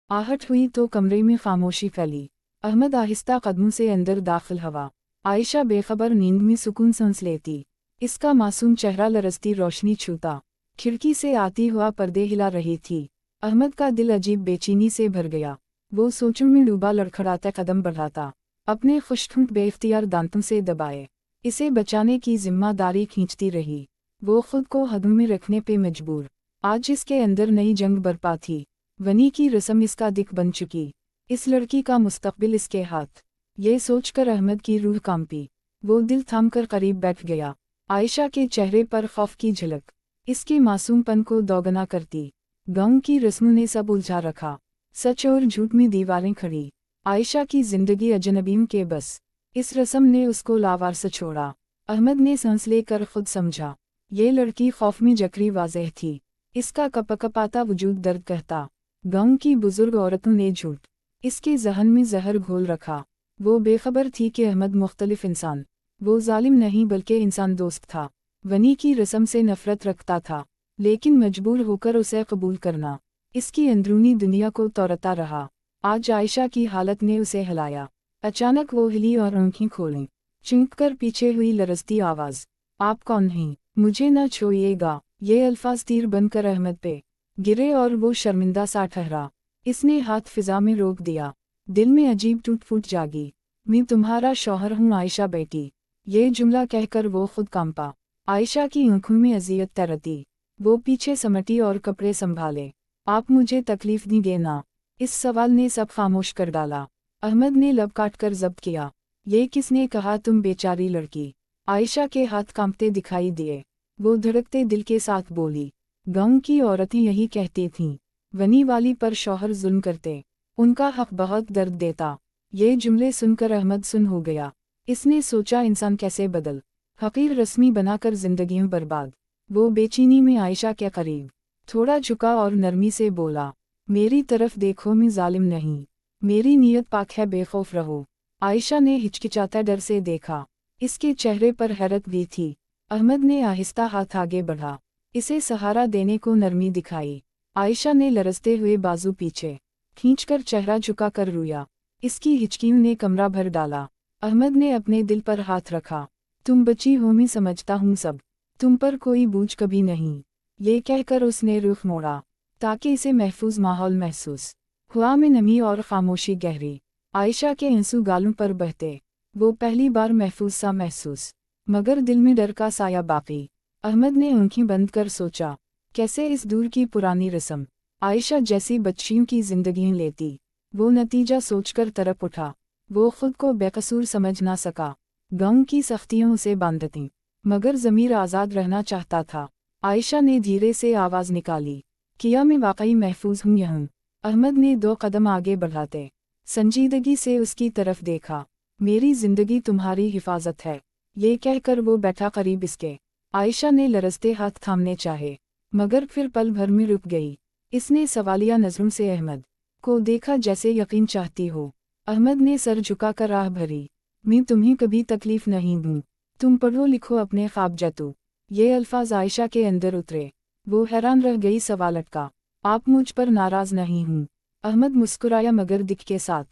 आहट हुई तो कमरे में खामोशी फैली। अहमद आहिस्ता कदमों से अंदर दाखिल हुआ। आयशा बेखबर नींद में सुकून सांस लेती। इसका मासूम चेहरा लरसती रोशनी छूता। खिड़की से आती हुआ पर्दे हिला रही थी। अहमद का दिल अजीब बेचैनी से भर गया। वो सोचों में डूबा लड़खड़ाता कदम बढ़ाता, अपने खुशठुंठ बेइख्तियार दांतों से दबाए। इसे बचाने की जिम्मेदारी खींचती रही। वो खुद को हदों में रखने पे मजबूर। आज इसके अंदर नई जंग बरपा थी। वनी की रस्म इसका दिख बन चुकी। इस लड़की का मुस्तकबिल इसके हाथ। ये सोचकर अहमद की रूह कांपी। वो दिल थामकर करीब बैठ गया। आयशा के चेहरे पर खौफ की झलक इसके मासूमपन को दोगुना करती। गांव की रस्मों ने सब उलझा रखा। सच और झूठ में दीवारें खड़ी। आयशा की जिंदगी अजनबीम के बस। इस रस्म ने उसको लावारस छोड़ा। अहमद ने सांस लेकर खुद समझा, ये लड़की खौफ में जकरी वाज़ेह थी। इसका कपकपाता वजूद दर्द कहता। गांव की बुजुर्ग औरतों ने झूठ इसके जहन में जहर घोल रखा। वो बेखबर थी कि अहमद मुख्तलिफ इंसान, वो जालिम नहीं बल्कि इंसान दोस्त था। वनी की रस्म से नफरत रखता था, लेकिन मजबूर होकर उसे कबूल करना इसकी अंदरूनी दुनिया को तोड़ता रहा। आज आयशा की हालत ने उसे हिलाया। अचानक वो हिली और आंखें खोलीं। चौंक कर पीछे हुई लरजती आवाज़, आप कौन हैं? मुझे न छोड़िएगा। ये अल्फाज तीर बनकर अहमद पे गिरे और वो शर्मिंदा सा ठहरा। इसने हाथ फिजा में रोक दिया। दिल में अजीब टूट फूट जागी। मैं तुम्हारा शौहर हूँ आयशा बेटी। ये जुमला कहकर वो खुद कांपा। आयशा की आंखों में अजियत तैरती। वो पीछे समटी और कपड़े संभाले। आप मुझे तकलीफ नहीं देना। इस सवाल ने सब खामोश कर डाला। अहमद ने लब काट कर जब्त किया। ये किसने कहा तुम बेचारी लड़की? आयशा के हाथ कांपते दिखाई दिए। वो धड़कते दिल के साथ बोली, गांव की औरतें यही कहती थीं, वनी वाली पर शौहर जुल्म करते, उनका हक बहुत दर्द देता। ये जुमले सुनकर अहमद सुन हो गया। इसने सोचा इंसान कैसे बदल हकीर रस्मी बनाकर जिंदगियों बर्बाद। वो बेचैनी में आयशा के करीब थोड़ा झुका और नरमी से बोला, मेरी तरफ देखो, मैं जालिम नहीं, मेरी नीयत पाक है, बेखौफ रहो। आयशा ने हिचकिचाता डर से देखा। इसके चेहरे पर हैरत भी थी। अहमद ने आहिस्ता हाथ आगे बढ़ा, इसे सहारा देने को नरमी दिखाई। आयशा ने लरजते हुए बाजू पीछे खींचकर चेहरा झुका कर रोया। इसकी हिचकियों ने कमरा भर डाला। अहमद ने अपने दिल पर हाथ रखा, तुम बची हो, मैं समझता हूँ सब, तुम पर कोई बोझ कभी नहीं। ये कहकर उसने रुख मोड़ा ताकि इसे महफूज माहौल महसूस हुआ। में नमी और खामोशी गहरी। आयशा के आंसू गालों पर बहते। वो पहली बार महफूज सा महसूस, मगर दिल में डर का साया बाकी। अहमद ने आंखें बंद कर सोचा, कैसे इस दूर की पुरानी रस्म आयशा जैसी बच्चियों की जिंदगी लेती। वो नतीजा सोचकर तरफ उठा। वो खुद को बेकसूर समझ ना सका। गांव की सख्तियों उसे बांधती, मगर ज़मीर आज़ाद रहना चाहता था। आयशा ने धीरे से आवाज़ निकाली, किया मैं वाकई महफूज हूँ यहाँ? अहमद ने 2 कदम आगे बढ़ाते संजीदगी से उसकी तरफ देखा। मेरी जिंदगी तुम्हारी हिफाजत है, ये कहकर वो बैठा करीब इसके। आयशा ने लरजते हाथ थामने चाहे, मगर फिर पल भर में रुक गई। इसने सवालिया नज़रों से अहमद को देखा, जैसे यकीन चाहती हो। अहमद ने सर झुकाकर राह भरी, मैं तुम्हें कभी तकलीफ नहीं दूँ, तुम पढ़ो लिखो अपने ख्वाब जतो। ये अल्फाज आयशा के अंदर उतरे। वो हैरान रह गई, सवाल अटका, आप मुझ पर नाराज़ नहीं हूँ? अहमद मुस्कुराया मगर दिख के साथ,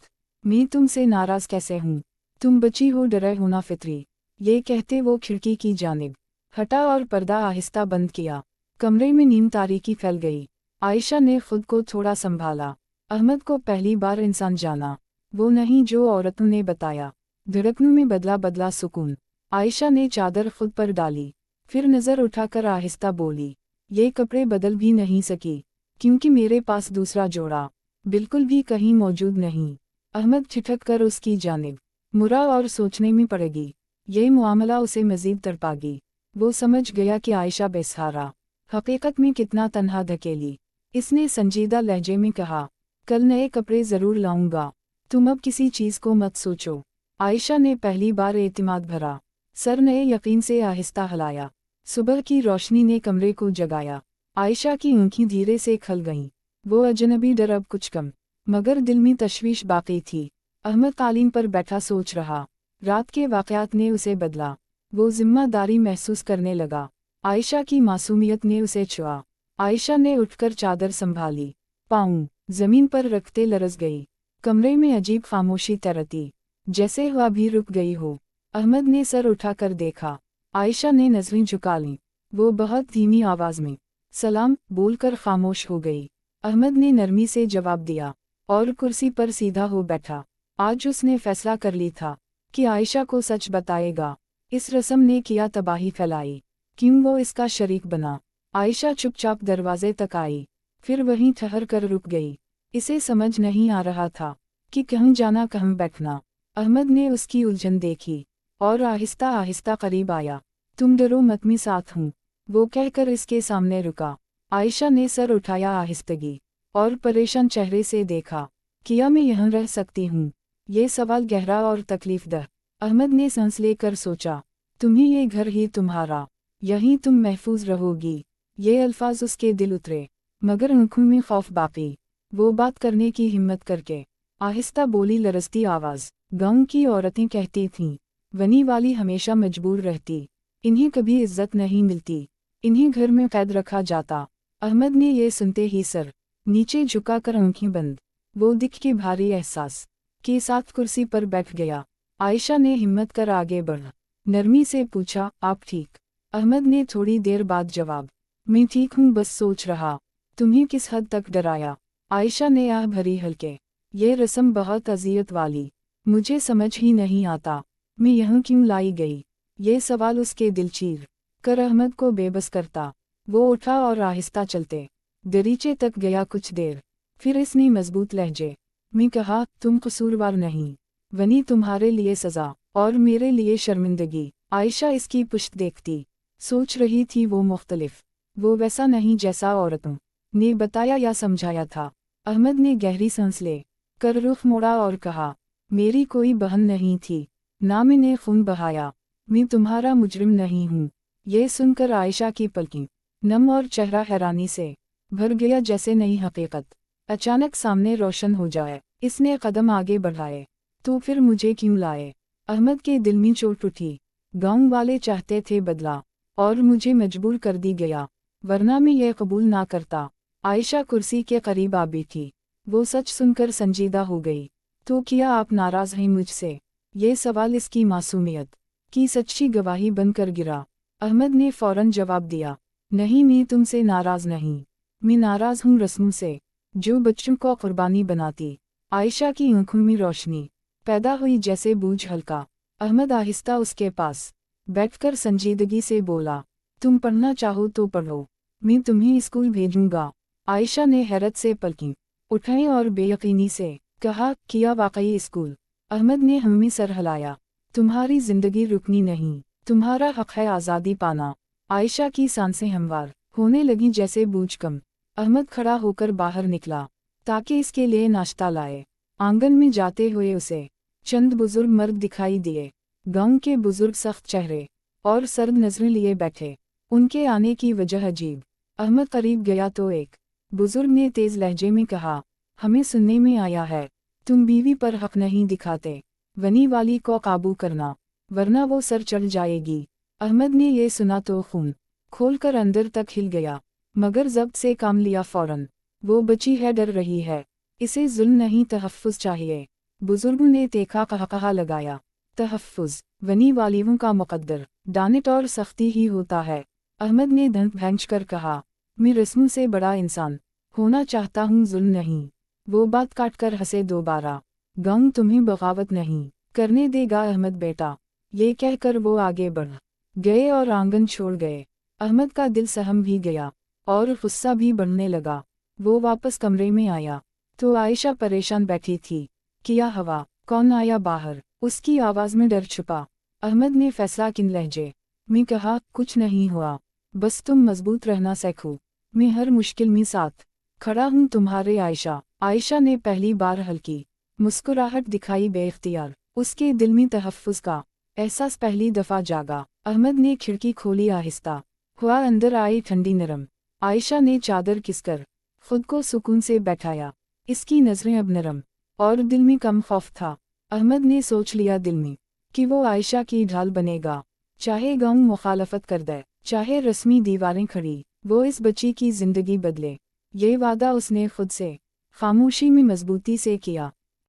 मैं तुमसे नाराज़ कैसे हूँ? तुम बची हो, डरे होना फितरी। ये कहते वो खिड़की की जानिब हटा और पर्दा आहिस्ता बंद किया। कमरे में नीम तारीकी फैल गई। आयशा ने खुद को थोड़ा संभाला। अहमद को पहली बार इंसान जाना, वो नहीं जो औरतों ने बताया। धड़कनों में बदला बदला सुकून। आयशा ने चादर खुद पर डाली, फिर नज़र उठाकर आहिस्ता बोली, ये कपड़े बदल भी नहीं सकी, क्योंकि मेरे पास दूसरा जोड़ा बिल्कुल भी कहीं मौजूद नहीं। अहमद ठिठक कर उसकी जानिब मुड़ा और सोचने में पड़ेगी। ये मामला उसे मज़ीद तड़पागी। वो समझ गया कि आयशा बेसहारा हकीकत में कितना तन्हा धकेली। इसने संजीदा लहजे में कहा, कल नए कपड़े ज़रूर लाऊंगा, तुम अब किसी चीज़ को मत सोचो। आयशा ने पहली बार एतिमाद भरा, सर नए यकीन से आहिस्ता हिलाया। सुबह की रोशनी ने कमरे को जगाया। आयशा की आंखें धीरे से खल गईं। वो अजनबी डर अब कुछ कम, मगर दिल में तशवीश बाकी थी। अहमद कालीन पर बैठा सोच रहा। रात के वाक़यात ने उसे बदला। वो जिम्मेदारी महसूस करने लगा। आयशा की मासूमियत ने उसे छुआ। आयशा ने उठकर चादर संभाली। पाऊँ जमीन पर रखते लरस गई। कमरे में अजीब खामोशी तैरती, जैसे हवा भी रुक गई हो। अहमद ने सर उठाकर देखा। आयशा ने नजरें झुका लीं। वो बहुत धीमी आवाज में सलाम बोलकर खामोश हो गई। अहमद ने नरमी से जवाब दिया और कुर्सी पर सीधा हो बैठा। आज उसने फैसला कर ली था कि आयशा को सच बताएगा। इस रस्म ने किया तबाही फैलाई, क्यों वो इसका शरीक बना। आयशा चुपचाप दरवाजे तक आई, फिर वहीं ठहर कर रुक गई। इसे समझ नहीं आ रहा था कि कहीं जाना कहीं बैठना। अहमद ने उसकी उलझन देखी और आहिस्ता आहिस्ता करीब आया। तुम डरो मत, मैं साथ हूँ, वो कहकर इसके सामने रुका। आयशा ने सर उठाया आहिस्तगी और परेशान चेहरे से देखा। क्या मैं यहाँ रह सकती हूँ? ये सवाल गहरा और तकलीफदह। अहमद ने सांस लेकर सोचा, तुम्ही ये घर ही तुम्हारा, यहीं तुम महफूज रहोगी। ये अल्फाज उसके दिल उतरे, मगर आंखों में खौफ बाकी। वो बात करने की हिम्मत करके आहिस्ता बोली लरसती आवाज, गांव की औरतें कहती थीं, वनी वाली हमेशा मजबूर रहती, इन्हें कभी इज्जत नहीं मिलती, इन्हें घर में कैद रखा जाता। अहमद ने ये सुनते ही सर नीचे झुकाकर आंखें बंद, वो दिख के भारी एहसास के साथ कुर्सी पर बैठ गया। आयशा ने हिम्मत कर आगे बढ़ नरमी से पूछा, आप ठीक? अहमद ने थोड़ी देर बाद जवाब, मैं ठीक हूँ, बस सोच रहा तुम्हें किस हद तक डराया। आयशा ने आह भरी हल्के, ये रस्म बहुत अजियत वाली, मुझे समझ ही नहीं आता मैं यहाँ क्यों लाई गई। ये सवाल उसके दिल चीर कर अहमद को बेबस करता। वो उठा और आहिस्ता चलते दरीचे तक गया कुछ देर, फिर इसने मजबूत लहजे में कहा, तुम कसूरवार नहीं, वनी तुम्हारे लिए सज़ा और मेरे लिए शर्मिंदगी। आयशा इसकी पुश्त देखती सोच रही थी वो मुख्तलिफ, वो वैसा नहीं जैसा औरतों ने बताया या समझाया था। अहमद ने गहरी सांस ले कर रुख मोड़ा और कहा, मेरी कोई बहन नहीं थी, ना मैंने खून बहाया, मैं तुम्हारा मुजरिम नहीं हूँ। ये सुनकर आयशा की पलकें नम और चेहरा हैरानी से भर गया, जैसे नई हकीकत अचानक सामने रोशन हो जाए। इसने कदम आगे बढ़ाए, तो फिर मुझे क्यों लाए? अहमद के दिल में चोट उठी। गांव वाले चाहते थे बदला और मुझे मजबूर कर दी गया, वरना मैं यह कबूल ना करता। आयशा कुर्सी के करीब आ बैठी। वो सच सुनकर संजीदा हो गई। तो क्या आप नाराज हैं मुझसे? ये सवाल इसकी मासूमियत की सच्ची गवाही बनकर गिरा। अहमद ने फौरन जवाब दिया, नहीं, मैं तुमसे नाराज नहीं, मैं नाराज हूँ रस्मों से जो बच्चों को कुर्बानी बनाती। आयशा की आंखों में रोशनी पैदा हुई, जैसे बूझ हल्का। अहमद आहिस्ता उसके पास बैठकर संजीदगी से बोला, तुम पढ़ना चाहो तो पढ़ो, मैं तुम्हें स्कूल भेजूंगा। आयशा ने हैरत से पलकें उठाई और बेयकीनी से कहा, किया वाकई स्कूल? अहमद ने हमें सर हिलाया, तुम्हारी जिंदगी रुकनी नहीं, तुम्हारा हक है आज़ादी पाना। आयशा की सांसें हमवार होने लगी, जैसे बूझ कम। अहमद खड़ा होकर बाहर निकला ताकि इसके लिए नाश्ता लाए। आंगन में जाते हुए उसे चंद बुजुर्ग मर्द दिखाई दिए। गांव के बुजुर्ग सख्त चेहरे और सर्द नजरें लिए बैठे, उनके आने की वजह अजीब। अहमद करीब गया तो एक बुजुर्ग ने तेज लहजे में कहा, हमें सुनने में आया है तुम बीवी पर हक नहीं दिखाते, वनी वाली को काबू करना वरना वो सर चढ़ जाएगी। अहमद ने ये सुना तो खून खोलकर अंदर तक हिल गया, मगर जब्त से काम लिया फौरन। वो बची है, डर रही है, इसे जुल्म नहीं तहफ़्फ़ुज़ चाहिए। बुजुर्गों ने देखा कहा लगाया, तहफ़्फ़ुज़ वनी वालियों का मुक़द्दर दानिश और सख्ती ही होता है। अहमद ने दंत भैंच कर कहा, मैं रस्मों से बड़ा इंसान होना चाहता हूँ, जुल्म नहीं। वो बात काट कर हंसे दोबारा, गांव तुम्हें बगावत नहीं करने देगा अहमद बेटा। ये कहकर वो आगे बढ़ गए और आंगन छोड़ गए। अहमद का दिल सहम भी गया और गुस्सा भी बढ़ने लगा। वो वापस कमरे में आया तो आयशा परेशान बैठी थी। क्या हवा, कौन आया बाहर? उसकी आवाज़ में डर छुपा। अहमद ने फैसला किन लहजे में कहा, कुछ नहीं हुआ, बस तुम मजबूत रहना सीखो, मैं हर मुश्किल में साथ खड़ा हूँ तुम्हारे। आयशा ने पहली बार हल्की मुस्कुराहट दिखाई, बेइख्तियार उसके दिल में तहफ़्फ़ुज़ का एहसास पहली दफ़ा जागा। अहमद ने खिड़की खोली, आहिस्ता हुआ अंदर आई ठंडी नरम। आयशा ने चादर खिसकर खुद को सुकून से बैठाया। इसकी नज़रें अब नरम और दिल में कम खौफ था। अहमद ने सोच लिया दिल में कि वो आयशा की ढाल बनेगा, चाहे गांव मुखालफत कर दे, चाहे रस्मी दीवारें खड़ी, वो इस बच्ची की जिंदगी बदले। ये वादा उसने खुद से خاموشی میں مضبوطی سے کیا